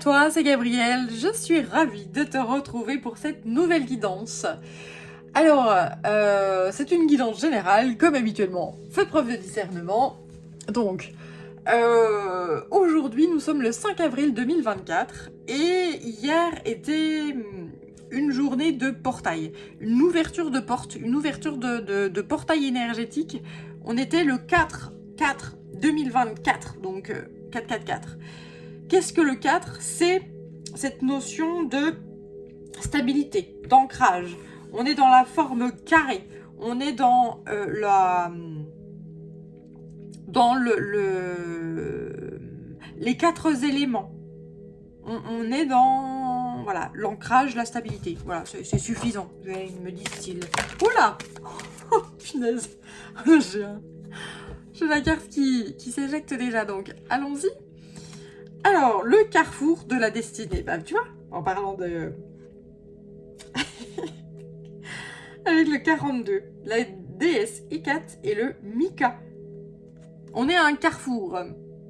toi, c'est Gabrielle. Je suis ravie de te retrouver pour cette nouvelle guidance. Alors, c'est une guidance générale, comme habituellement. Faites preuve de discernement. Donc, aujourd'hui, nous sommes le 5 avril 2024 et hier était une journée de portail, une ouverture de porte, une ouverture de portail énergétique. On était le 4/4/2024, donc 4/4/4. Qu'est-ce que le 4? C'est cette notion de stabilité, d'ancrage. On est dans la forme carrée. On est dans les 4 éléments. On est dans voilà, l'ancrage, la stabilité. Voilà, c'est suffisant, me disent-ils. Oula, oh, punaise. J'ai la carte qui s'éjecte déjà, donc allons-y. Alors, le carrefour de la destinée. Bah, tu vois, en parlant de... avec le 42, la déesse Hécate et le Mika. On est à un carrefour.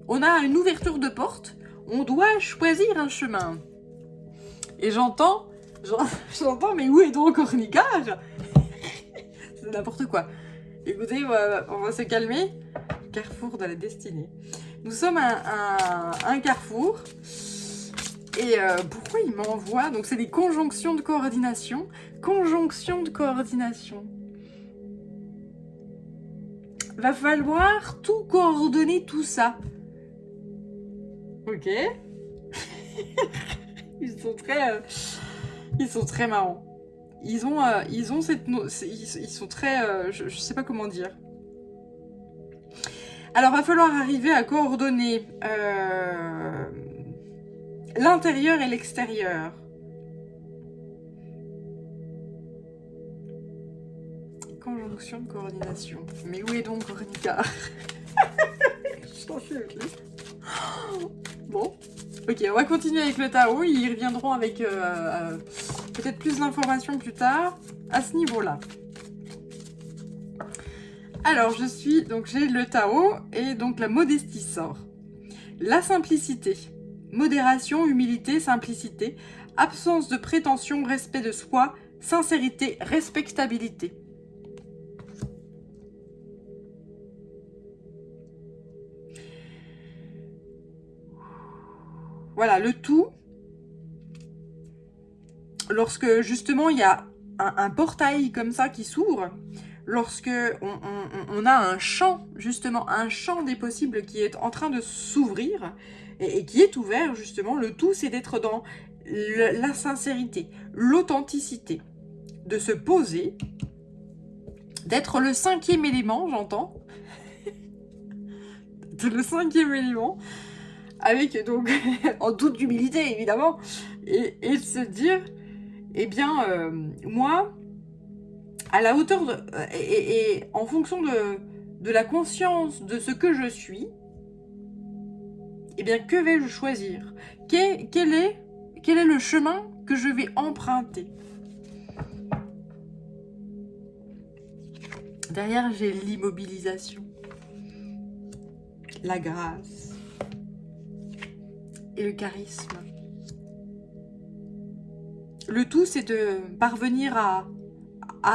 On a une ouverture de porte. On doit choisir un chemin. Et j'entends, mais où est donc Ornicar? C'est n'importe quoi. Écoutez, on va se calmer. Carrefour de la destinée. Nous sommes à un carrefour. Et pourquoi il m'envoie? Donc c'est des conjonctions de coordination. Conjonction de coordination. Va falloir tout coordonner, tout ça. Ok. Ils sont très marrants. Ils ont cette ils sont très je sais pas comment dire. Alors va falloir arriver à coordonner l'intérieur et l'extérieur. Conjonction de coordination. Mais où est donc Ornicar? Bon. Ok, on va continuer avec le Tao. Ils reviendront avec peut-être plus d'informations plus tard à ce niveau-là. Alors, j'ai le Tao et donc la modestie sort. La simplicité. Modération, humilité, simplicité. Absence de prétention, respect de soi, sincérité, respectabilité. Voilà, le tout, lorsque justement il y a un portail comme ça qui s'ouvre, lorsque on a un champ, justement, un champ des possibles qui est en train de s'ouvrir et qui est ouvert, justement, le tout c'est d'être dans la sincérité, l'authenticité, de se poser, d'être le 5e élément, j'entends, le 5e élément, avec donc en toute humilité évidemment, et de se dire, eh bien, moi, à la hauteur de, et en fonction de la conscience de ce que je suis, eh bien, que vais-je choisir? Quel est le chemin que je vais emprunter? Derrière, j'ai l'immobilisation, la grâce et le charisme. Le tout, c'est de parvenir à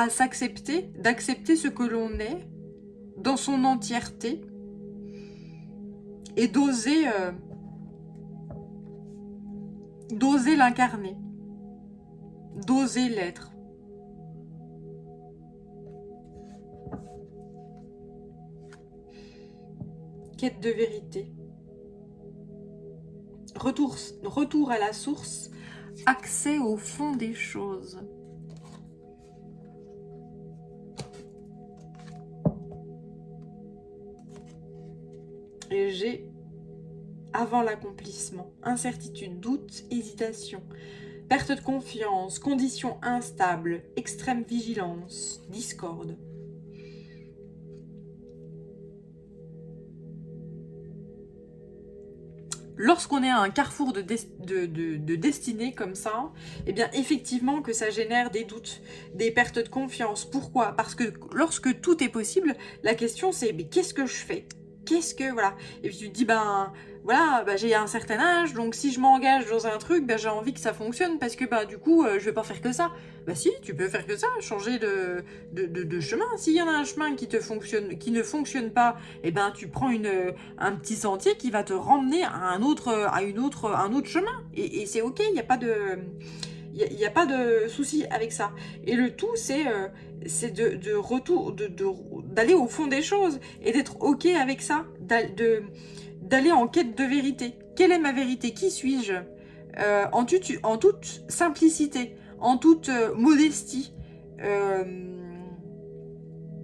s'accepter, d'accepter ce que l'on est dans son entièreté et d'oser l'incarner, d'oser l'être. Quête de vérité. Retour à la source, accès au fond des choses. Et j'ai avant l'accomplissement, incertitude, doute, hésitation, perte de confiance, conditions instables, extrême vigilance, discorde. Lorsqu'on est à un carrefour de destinée comme ça, eh bien effectivement que ça génère des doutes, des pertes de confiance. Pourquoi? Parce que lorsque tout est possible, la question c'est mais qu'est-ce que je fais? qu'est-ce que, voilà. Et puis tu te dis, ben, voilà, ben, j'ai un certain âge, donc si je m'engage dans un truc, ben, j'ai envie que ça fonctionne, parce que, ben, du coup, je vais pas faire que ça. Ben si, tu peux faire que ça, changer de chemin. S'il y en a un chemin qui ne fonctionne pas, eh ben, tu prends un petit sentier qui va te ramener à un autre chemin. Et c'est ok, il n'y a pas de... Il n'y a pas de souci avec ça. Et le tout, c'est d'aller au fond des choses et d'être OK avec ça, d'aller en quête de vérité. Quelle est ma vérité? Qui suis-je? En toute simplicité, en toute modestie.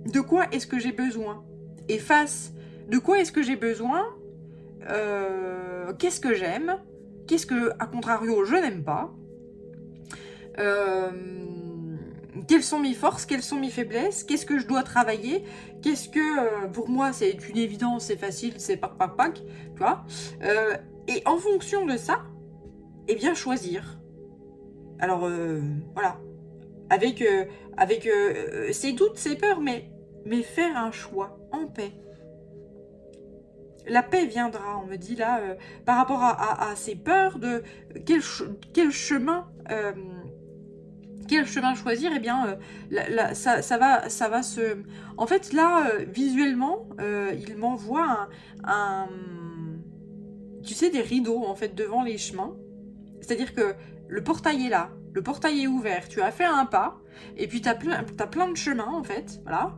De quoi est-ce que j'ai besoin? Et face de quoi est-ce que j'ai besoin? Qu'est-ce que j'aime? Qu'est-ce que, à contrario, je n'aime pas? Quelles sont mes forces, quelles sont mes faiblesses, qu'est-ce que je dois travailler, qu'est-ce que, pour moi, c'est une évidence, c'est facile, c'est pac, tu vois. Et en fonction de ça, eh bien, choisir. Alors, voilà. Avec ses doutes, ses peurs, mais faire un choix en paix. La paix viendra, on me dit là, par rapport à ces peurs de quel chemin choisir. Eh bien, ça va se... En fait, là, visuellement, il m'envoie tu sais, des rideaux, en fait, devant les chemins. C'est-à-dire que le portail est là, le portail est ouvert, tu as fait un pas, et puis t'as plein de chemins, en fait, voilà.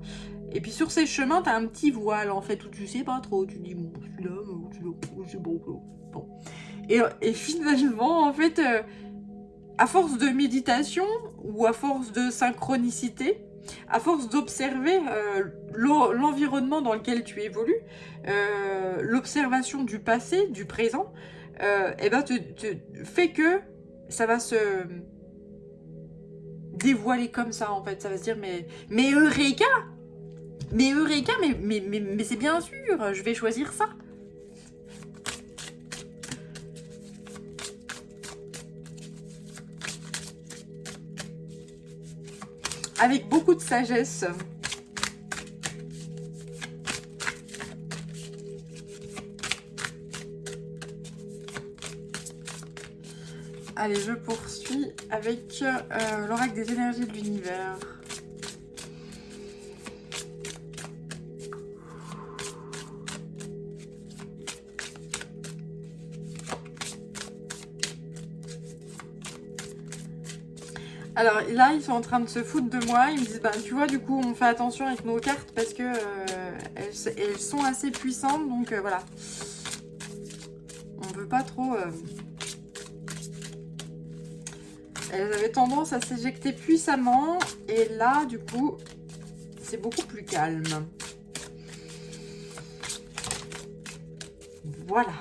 Et puis sur ces chemins, t'as un petit voile, en fait, où tu sais pas trop, tu dis, bon, celui-là, c'est bon. Et finalement, en fait... à force de méditation ou à force de synchronicité, à force d'observer l'environnement dans lequel tu évolues, l'observation du passé, du présent, et ben te fait que ça va se dévoiler comme ça, en fait. Ça va se dire, mais Eureka! Mais Eureka, mais c'est bien sûr, je vais choisir ça. Avec beaucoup de sagesse. Allez, je poursuis avec l'oracle des énergies de l'univers. Alors là, ils sont en train de se foutre de moi. Ils me disent, bah, tu vois, du coup, on fait attention avec nos cartes parce que elles sont assez puissantes. Donc voilà. On veut pas trop... Elles avaient tendance à s'éjecter puissamment. Et là, du coup, c'est beaucoup plus calme. Voilà.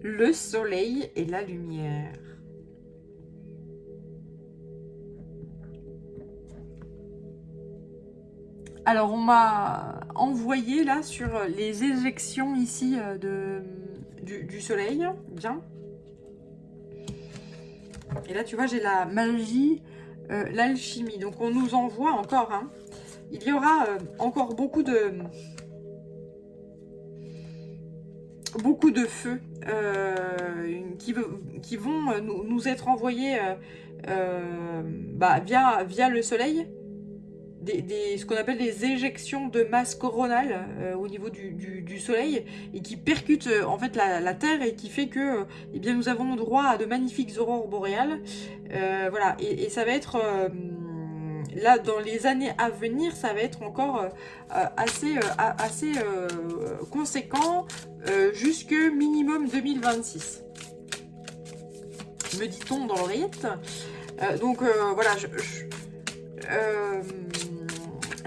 Le soleil et la lumière. Alors, on m'a envoyé là sur les éjections ici du soleil. Bien. Et là, tu vois, j'ai la magie, l'alchimie. Donc, on nous envoie encore. Hein, il y aura encore beaucoup de feux qui vont nous être envoyés via le soleil. Ce qu'on appelle des éjections de masse coronale au niveau du soleil et qui percutent en fait la Terre et qui fait que eh bien, nous avons droit à de magnifiques aurores boréales. Voilà, et ça va être là dans les années à venir, ça va être encore assez conséquent jusque minimum 2026. Me dit-on dans l'oreillette. Donc voilà,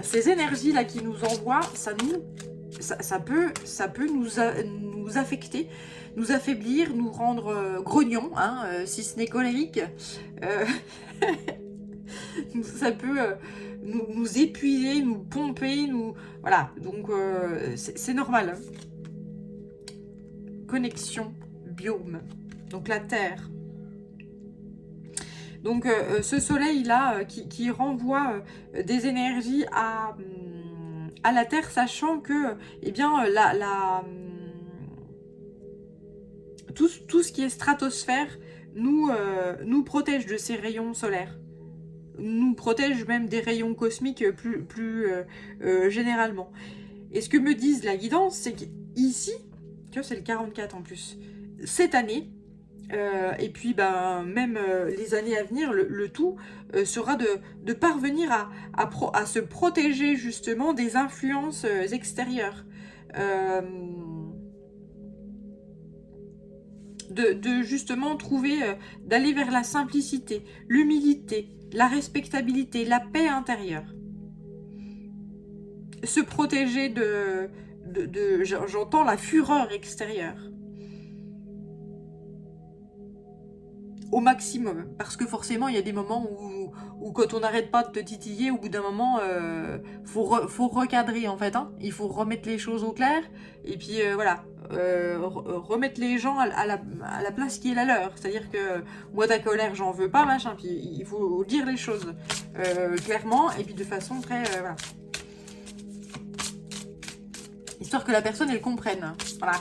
ces énergies là qui nous envoient, ça peut nous affecter, nous affaiblir, nous rendre grognons, hein, si ce n'est colérique. Ça peut nous épuiser, nous pomper, voilà. Donc c'est normal. Connexion, biome. Donc la Terre. Donc ce soleil là qui renvoie des énergies à la Terre, sachant que eh bien, tout ce qui est stratosphère nous protège de ces rayons solaires, nous protège même des rayons cosmiques plus généralement. Et ce que me disent la guidance, c'est qu'ici, tu vois, c'est le 44 en plus, cette année, et puis même les années à venir, le tout sera de parvenir à se protéger justement des influences extérieures. De justement trouver, d'aller vers la simplicité, l'humilité, la respectabilité, la paix intérieure. Se protéger j'entends la fureur extérieure. Au maximum, parce que forcément il y a des moments où quand on n'arrête pas de te titiller, au bout d'un moment faut recadrer en fait, hein. Il faut remettre les choses au clair et puis voilà, remettre les gens à la place qui est la leur, c'est à dire que moi ta colère j'en veux pas machin, puis il faut dire les choses clairement et puis de façon très voilà, histoire que la personne elle comprenne, voilà.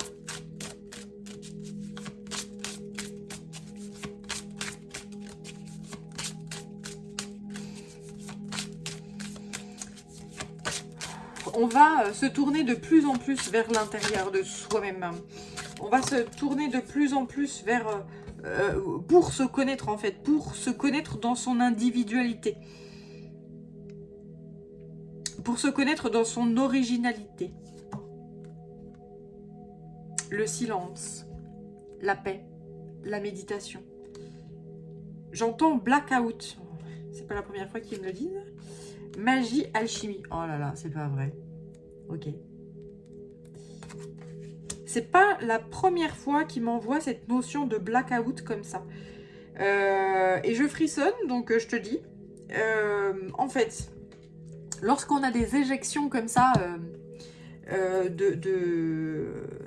On va se tourner de plus en plus vers l'intérieur de soi-même. On va se tourner de plus en plus vers... pour se connaître en fait, pour se connaître dans son individualité. Pour se connaître dans son originalité. Le silence, la paix, la méditation. J'entends blackout. C'est pas la première fois qu'ils me le disent. Magie, alchimie. Oh là là, c'est pas vrai. Ok. C'est pas la première fois qu'il m'envoie cette notion de blackout comme ça. Et je frissonne, donc je te dis. En fait, lorsqu'on a des éjections comme ça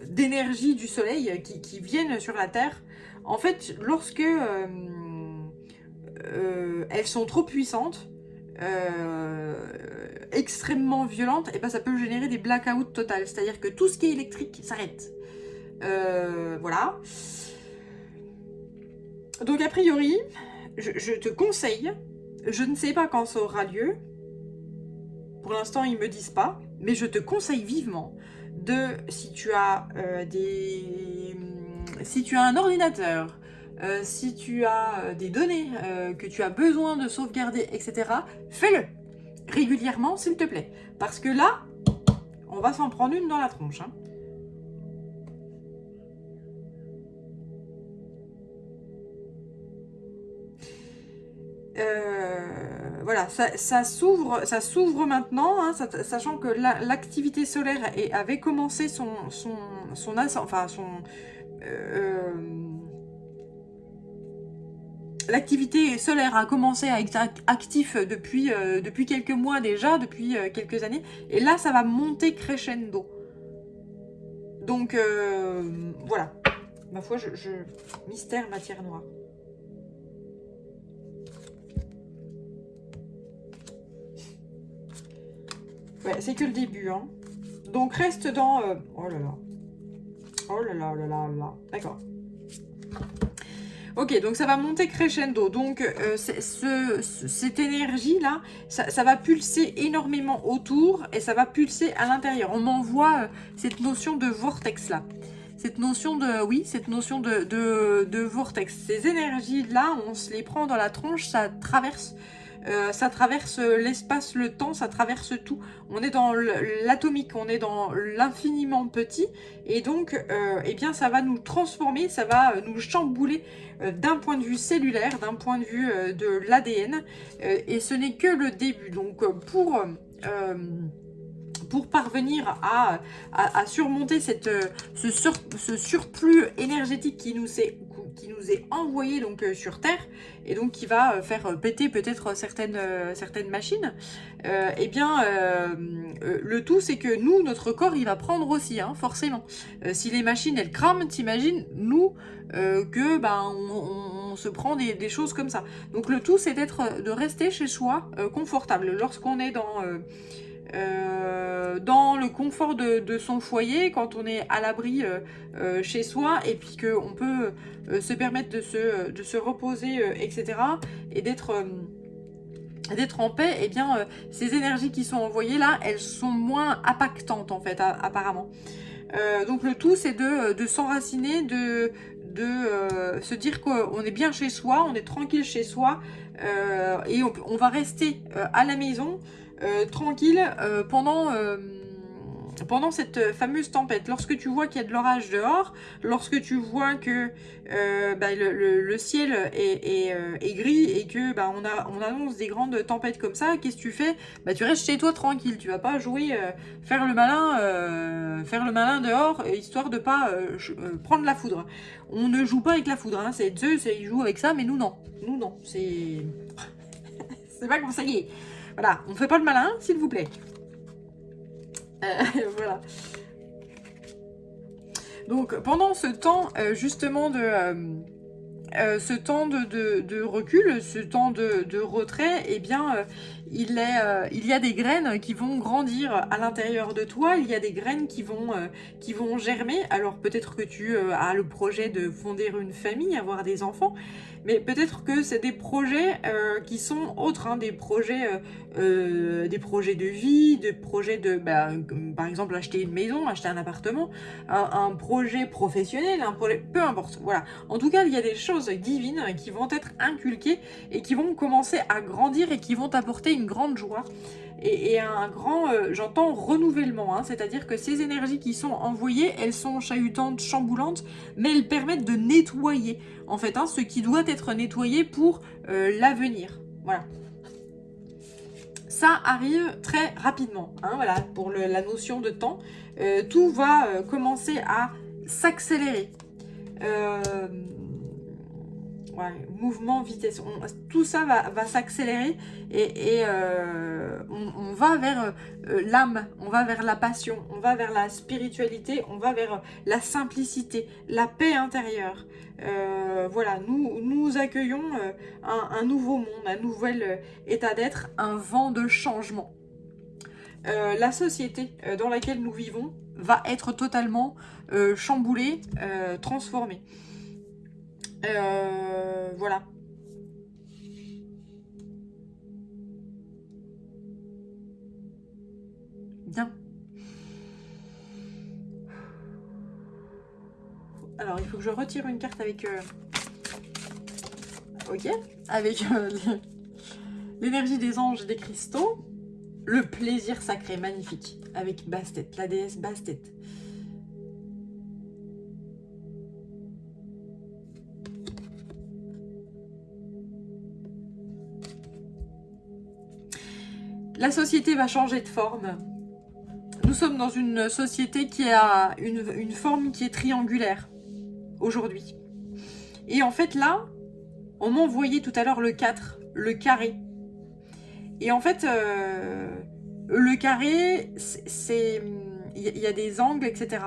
d'énergie du soleil qui viennent sur la Terre, en fait, lorsque elles sont trop puissantes, extrêmement violente, et ben ça peut générer des blackouts totales, c'est-à-dire que tout ce qui est électrique s'arrête. Voilà. Donc a priori, je te conseille, je ne sais pas quand ça aura lieu, pour l'instant ils me disent pas, mais je te conseille vivement si tu as si tu as un ordinateur, si tu as des données que tu as besoin de sauvegarder, etc., fais-le régulièrement, s'il te plaît. Parce que là, on va s'en prendre une dans la tronche. Hein. Voilà, ça s'ouvre maintenant, hein, sachant que l'activité solaire avait commencé l'activité solaire a commencé à être actif depuis quelques mois déjà, depuis quelques années, et là ça va monter crescendo. Donc voilà, ma foi, mystère matière noire. Ouais, c'est que le début, hein. Donc reste dans... Oh là là. Oh là là là là là. D'accord. Ok, donc ça va monter crescendo. Donc cette énergie-là, ça va pulser énormément autour et ça va pulser à l'intérieur. On m'envoie cette notion de vortex-là. Cette notion de vortex. Ces énergies-là, on se les prend dans la tronche, ça traverse l'espace, le temps, ça traverse tout. On est dans l'atomique, on est dans l'infiniment petit, et donc eh bien, ça va nous transformer, ça va nous chambouler d'un point de vue cellulaire, d'un point de vue de l'ADN, et ce n'est que le début. Donc pour parvenir à surmonter ce surplus énergétique qui nous est envoyé donc sur Terre, et donc qui va faire péter peut-être certaines machines, eh bien le tout c'est que nous, notre corps, il va prendre aussi, hein, forcément. Si les machines elles crament, t'imagines nous que on se prend des choses comme ça. Donc le tout c'est de rester chez soi confortable lorsqu'on est dans le confort de son foyer, quand on est à l'abri chez soi, et puis qu'on peut se permettre de se reposer, etc. Et d'être en paix, et bien ces énergies qui sont envoyées là, elles sont moins impactantes en fait, apparemment. Donc le tout, c'est de s'enraciner, de se dire qu'on est bien chez soi, on est tranquille chez soi, et on va rester à la maison tranquille pendant cette fameuse tempête. Lorsque tu vois qu'il y a de l'orage dehors, lorsque tu vois que le ciel est gris et que on annonce des grandes tempêtes comme ça, qu'est-ce que tu fais? Tu restes chez toi tranquille, tu vas pas jouer, faire le malin dehors, histoire de pas prendre la foudre. On ne joue pas avec la foudre, hein. C'est Zeus, il joue avec ça, mais nous non. Nous non, c'est c'est pas conseillé. Voilà, on fait pas le malin, s'il vous plaît. Voilà. Donc pendant ce temps justement ce temps de recul, ce temps de retrait, eh bien il y a des graines qui vont grandir à l'intérieur de toi, il y a des graines qui vont germer. Alors peut-être que tu as le projet de fonder une famille, avoir des enfants, mais peut-être que c'est des projets qui sont autres, hein, des projets de vie, des projets par exemple acheter une maison, acheter un appartement, un projet professionnel, un projet, peu importe, voilà. En tout cas, il y a des choses divines qui vont être inculquées et qui vont commencer à grandir et qui vont t'apporter une grande joie et un grand, j'entends, renouvellement, hein, c'est-à-dire que ces énergies qui sont envoyées, elles sont chahutantes, chamboulantes, mais elles permettent de nettoyer, en fait, hein, ce qui doit être nettoyé pour l'avenir. Voilà. Ça arrive très rapidement, hein, voilà, pour la notion de temps. Tout va commencer à s'accélérer. Ouais, mouvement, vitesse, tout ça va s'accélérer et on va vers l'âme, on va vers la passion, on va vers la spiritualité, on va vers la simplicité, la paix intérieure. Voilà, nous accueillons un nouveau monde, un nouvel état d'être, un vent de changement. La société dans laquelle nous vivons va être totalement chamboulée, transformée. Voilà. Bien. Alors, il faut que je retire une carte avec... Ok. Avec l'énergie des anges et des cristaux. Le plaisir sacré, magnifique. Avec Bastet, la déesse Bastet. La société va changer de forme. Nous sommes dans une société qui a une forme qui est triangulaire aujourd'hui. Et en fait là, on m'envoyait tout à l'heure le 4, le carré. Et en fait, le carré, il y a des angles, etc.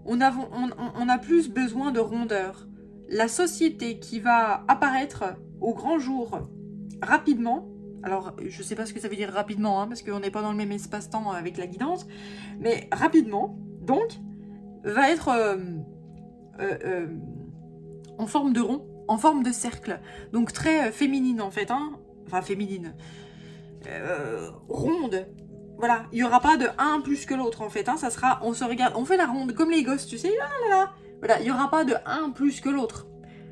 On a plus besoin de rondeur. La société qui va apparaître au grand jour rapidement, alors je sais pas ce que ça veut dire rapidement, hein, parce qu'on n'est pas dans le même espace-temps avec la guidance, mais rapidement, donc, va être en forme de rond, en forme de cercle, donc très féminine en fait, hein, enfin féminine, ronde. Voilà, il n'y aura pas de un plus que l'autre en fait, hein, ça sera, on se regarde, on fait la ronde comme les gosses, tu sais, là là là. Voilà, il n'y aura pas de un plus que l'autre.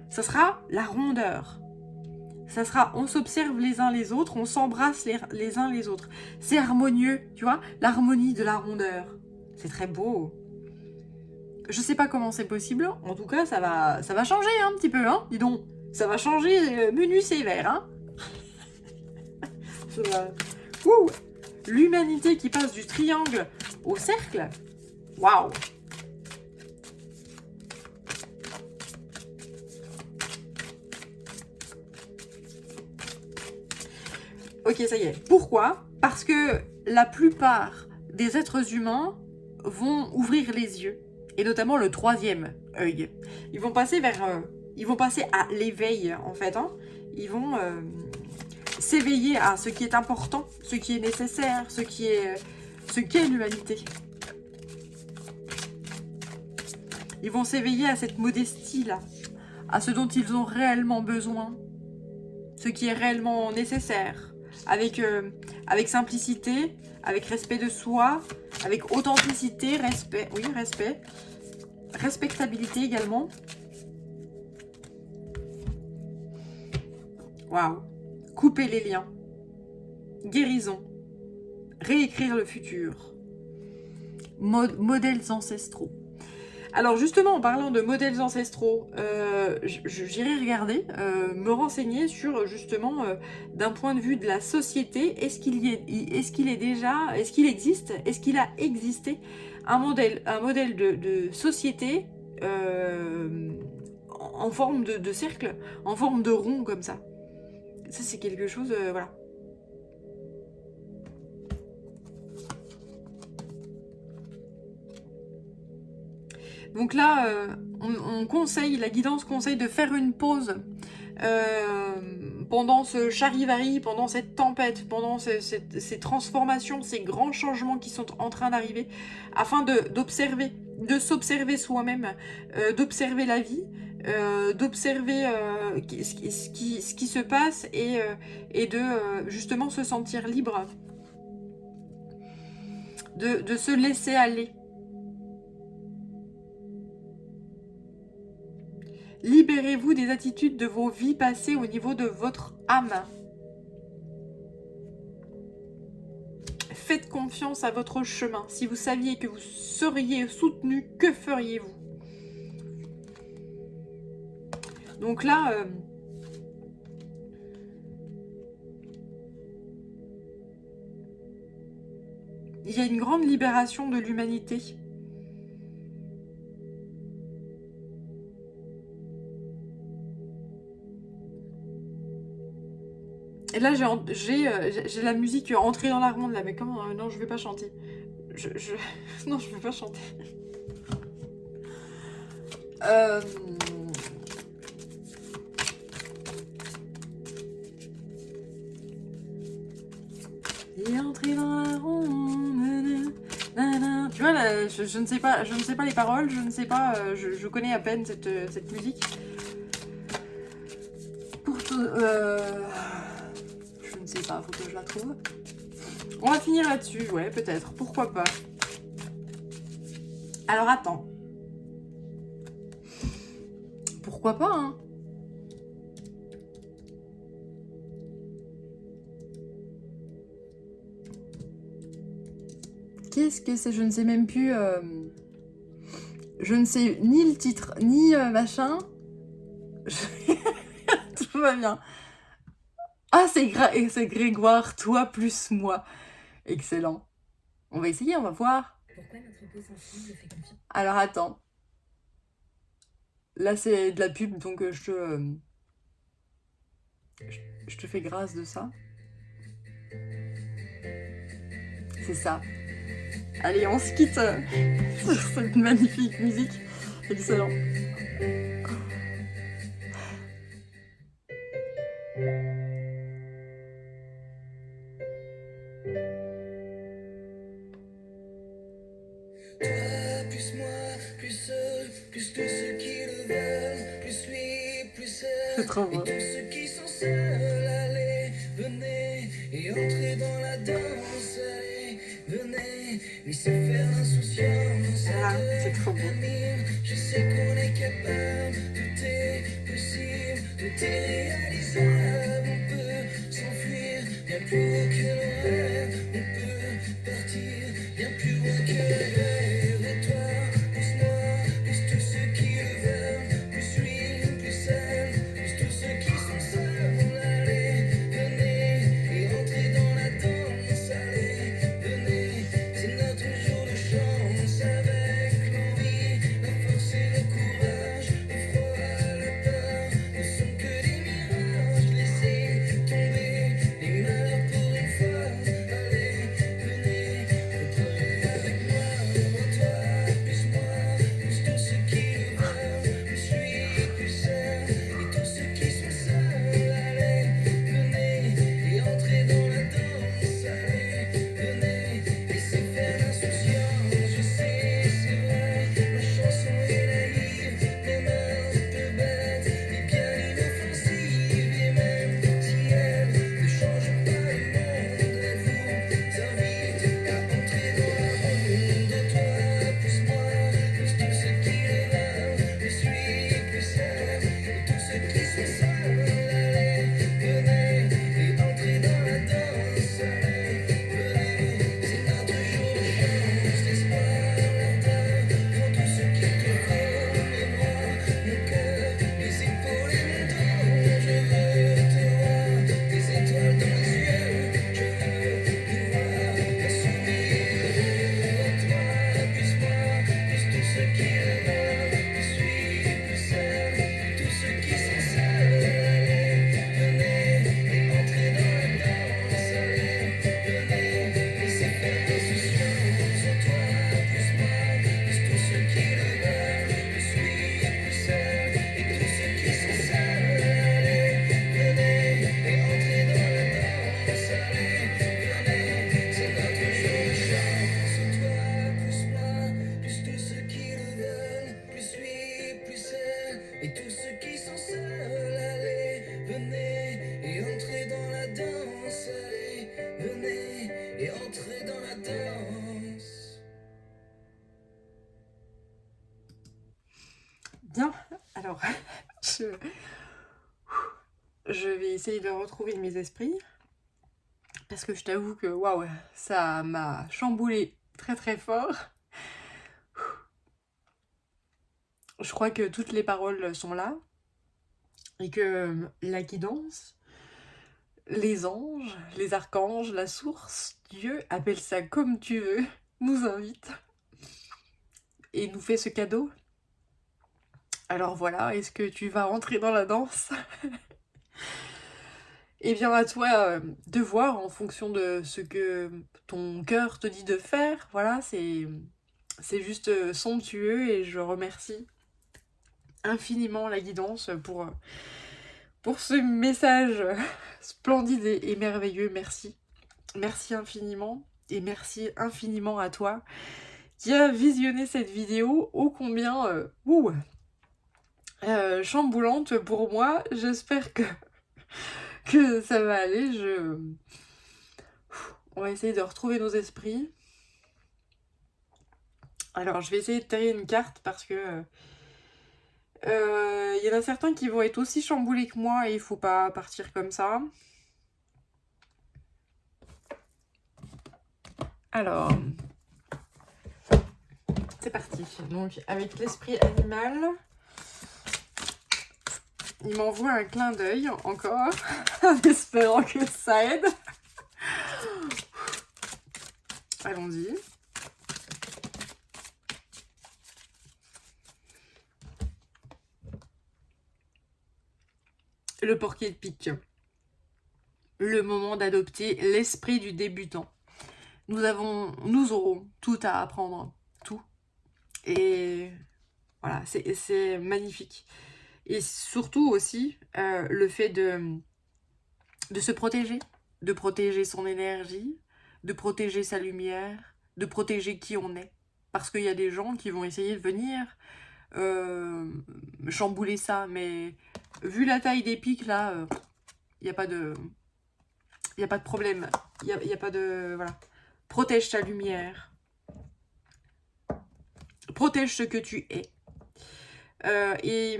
Ça sera la rondeur. Ça sera, on s'observe les uns les autres, on s'embrasse les uns les autres. C'est harmonieux, tu vois, l'harmonie de la rondeur. C'est très beau. Je sais pas comment c'est possible, en tout cas ça va changer un petit peu, hein, dis donc. Ça va changer menu sévère, hein. Ouh. L'humanité qui passe du triangle au cercle. Waouh. Ok, ça y est. Pourquoi? Parce que la plupart des êtres humains vont ouvrir les yeux. Et notamment le troisième œil. Ils vont passer à l'éveil, en fait. Hein. Ils vont s'éveiller à ce qui est important, ce qui est nécessaire, ce qui est ce qu'est l'humanité. Ils vont s'éveiller à cette modestie-là, à ce dont ils ont réellement besoin, ce qui est réellement nécessaire, avec simplicité, avec respect de soi, avec authenticité, respect, oui, respect, respectabilité également. Waouh! Couper les liens, guérison, réécrire le futur, modèles ancestraux. Alors justement, en parlant de modèles ancestraux, j'irai regarder, me renseigner sur justement, d'un point de vue de la société, est-ce qu'il existe, est-ce qu'il a existé un modèle de société en forme de cercle, en forme de rond comme ça. Ça c'est quelque chose, voilà. Donc là, on conseille, la guidance conseille de faire une pause pendant ce charivari, pendant cette tempête, pendant ces transformations, ces grands changements qui sont en train d'arriver, afin d'observer, de s'observer soi-même, d'observer la vie, d'observer ce qui se passe et de justement se sentir libre, de se laisser aller. Libérez-vous des attitudes de vos vies passées au niveau de votre âme. Faites confiance à votre chemin. Si vous saviez que vous seriez soutenu, que feriez-vous? Donc là, il y a une grande libération de l'humanité. Et là, j'ai la musique entrée dans la ronde, là. Mais comment? Non, je vais pas chanter. Non, je vais pas chanter. Et entrer dans la ronde. Tu vois, là, je ne sais pas les paroles, je ne sais pas, je connais à peine cette musique. Pour tout, je ne sais pas, faut que je la trouve. On va finir là-dessus, ouais, peut-être, pourquoi pas. Alors attends. Pourquoi pas, hein? Qu'est-ce que c'est? Je ne sais même plus. Je ne sais ni le titre, ni machin. Tout va bien. Ah, c'est Grégoire, toi plus moi. Excellent. On va essayer, on va voir. Pourquoi notre peau sensible fait confiance? Alors attends. Là, c'est de la pub, donc je te fais grâce de ça. C'est ça. Allez, on se quitte sur cette magnifique musique. Excellent. Toi, plus moi, plus eux, plus tous ceux qui le veulent, plus lui, plus elle. C'est trop beau. Et tous ceux qui sont seuls, allez, venez et entrez dans la danse, allez, venez, laissez faire l'insouciance. Ah, c'est trop beau. Je sais qu'on est capable, tout est possible, tout est réalisable, on peut s'enfuir, bien plus haut que le rêve, on peut partir, bien plus loin que le rêve. Et toi, plus moi, plus tous ceux qui le veulent, plus lui, plus elle, plus tous ceux qui sont seuls, allez, venez et entrez dans la danse, allez, venez, c'est notre jour de chance, avec l'envie, la force et le courage, et entrer dans la danse. Bien, alors, je vais essayer de retrouver mes esprits. Parce que je t'avoue que, waouh, ça m'a chamboulé très très fort. Je crois que toutes les paroles sont là. Et que la guidance, les anges, les archanges, la source, Dieu, appelle ça comme tu veux, nous invite et nous fait ce cadeau. Alors voilà, est-ce que tu vas rentrer dans la danse? Eh bien à toi de voir en fonction de ce que ton cœur te dit de faire. Voilà, c'est juste somptueux et je remercie infiniment la guidance pour ce message splendide et merveilleux. Merci. Merci infiniment et merci infiniment à toi qui a visionné cette vidéo ô combien chamboulante pour moi. J'espère que ça va aller. On va essayer de retrouver nos esprits. Alors je vais essayer de tailler une carte parce que y en a certains qui vont être aussi chamboulés que moi et il faut pas partir comme ça. Alors, c'est parti. Donc, avec l'esprit animal, il m'envoie un clin d'œil encore, en espérant que ça aide. Allons-y. Le porquier de pique. Le moment d'adopter l'esprit du débutant. Nous aurons tout à apprendre, tout. Et voilà, c'est magnifique. Et surtout aussi, le fait de se protéger, de protéger son énergie, de protéger sa lumière, de protéger qui on est. Parce qu'il y a des gens qui vont essayer de venir chambouler ça, mais vu la taille des pics, là, il n'y a pas de... Il n'y a pas de problème. Il y a pas de... Voilà. Protège ta lumière. Protège ce que tu es. Et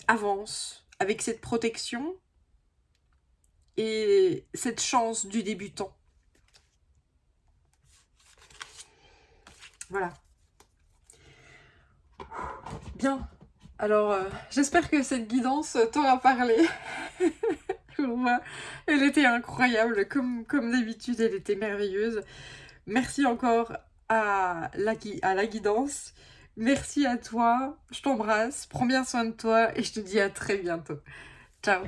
avance avec cette protection et cette chance du débutant. Voilà. Bien. Alors, j'espère que cette guidance t'aura parlé. Pour moi, elle était incroyable. Comme d'habitude, elle était merveilleuse. Merci encore à la guidance. Merci à toi. Je t'embrasse. Prends bien soin de toi et je te dis à très bientôt. Ciao.